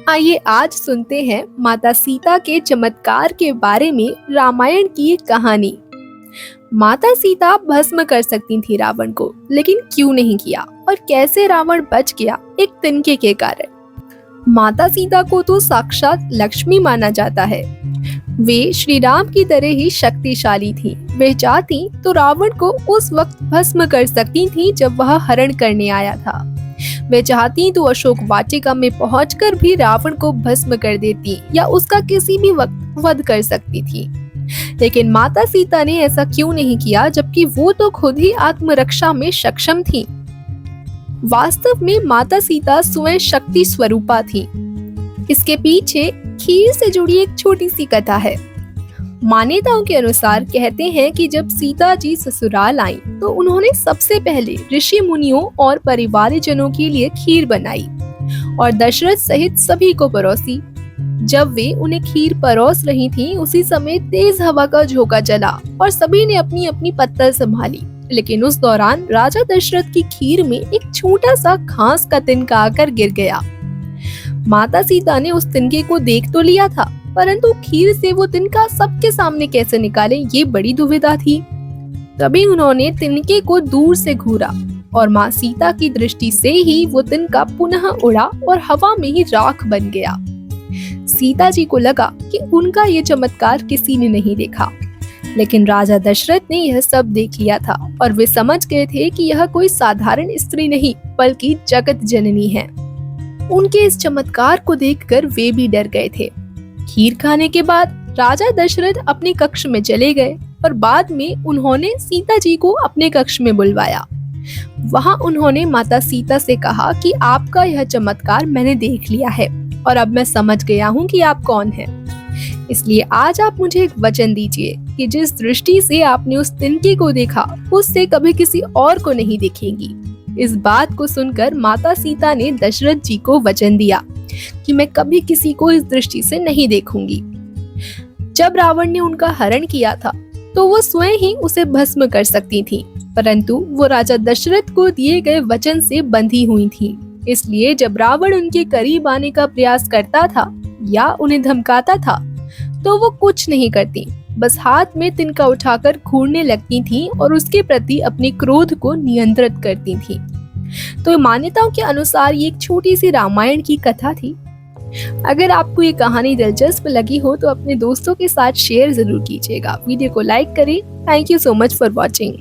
आइए आज सुनते हैं माता सीता के चमत्कार के बारे में रामायण की एक कहानी। माता सीता भस्म कर सकती थी रावण को, लेकिन क्यों नहीं किया और कैसे रावण बच गया एक तिनके के कारण। माता सीता को तो साक्षात लक्ष्मी माना जाता है। वे श्री राम की तरह ही शक्तिशाली थी। वे चाहती तो रावण को उस वक्त भस्म कर सकती थी जब वह हरण करने आया था। वे चाहती तो अशोक वाटिका में पहुंचकर भी रावण को भस्म कर देती या उसका किसी भी वक्त वध कर सकती थी। लेकिन माता सीता ने ऐसा क्यों नहीं किया, जबकि वो तो खुद ही आत्मरक्षा में सक्षम थी। वास्तव में माता सीता स्वयं शक्ति स्वरूपा थी। इसके पीछे खीर से जुड़ी एक छोटी सी कथा है। मान्यताओं के अनुसार कहते हैं कि जब सीता जी ससुराल आईं, तो उन्होंने सबसे पहले ऋषि मुनियों और परिवारजनों के लिए खीर बनाई और दशरथ सहित सभी को परोसी। जब वे उन्हें खीर परोस रही थीं, उसी समय तेज हवा का झोंका चला और सभी ने अपनी अपनी पत्तल संभाली। लेकिन उस दौरान राजा दशरथ की खीर में एक छोटा सा घास का तिनका आकर गिर गया। माता सीता ने उस तिनके को देख तो लिया था, परंतु खीर से वो तिनका सबके सामने कैसे निकाले, ये बड़ी दुविधा थी। तभी उन्होंने तिनके को दूर से घूरा और माँ सीता की दृष्टि से ही वो तिनका पुनः उड़ा और हवा में ही राख बन गया। सीता जी को लगा कि उनका ये चमत्कार किसी ने नहीं देखा, लेकिन राजा दशरथ ने यह सब देख लिया था और वे समझ गए थे कि यह कोई साधारण स्त्री नहीं, बल्कि जगत जननी है। उनके इस चमत्कार को देखकर वे भी डर गए थे। खीर खाने के बाद राजा दशरथ अपने कक्ष में चले गए और बाद में उन्होंने सीता जी को अपने कक्ष में बुलवाया। वहां उन्होंने माता सीता से कहा कि आपका यह चमत्कार मैंने देख लिया है और अब मैं समझ गया हूँ कि आप कौन हैं। इसलिए आज आप मुझे एक वचन दीजिए कि जिस दृष्टि से आपने उस तिनके को देखा, उससे कभी किसी और को नहीं दिखेगी। इस बात को सुनकर माता सीता ने दशरथ जी को वचन दिया कि मैं कभी किसी को इस दृष्टि से नहीं देखूंगी। जब रावण ने उनका हरण किया था, तो वो स्वयं ही उसे भस्म कर सकती थी, परंतु वो राजा दशरथ को दिए गए वचन से बंधी हुई थी। इसलिए जब रावण उनके करीब आने का प्रयास करता था या उन्हें धमकाता था, तो वो कुछ नहीं करती, बस हाथ में तिनका उठाकर घूरने लगती थी और उसके प्रति अपने क्रोध को नियंत्रित करती थी। तो मान्यताओं के अनुसार ये एक छोटी सी रामायण की कथा थी। अगर आपको ये कहानी दिलचस्प लगी हो तो अपने दोस्तों के साथ शेयर जरूर कीजिएगा। वीडियो को लाइक करें। Thank you so much for watching.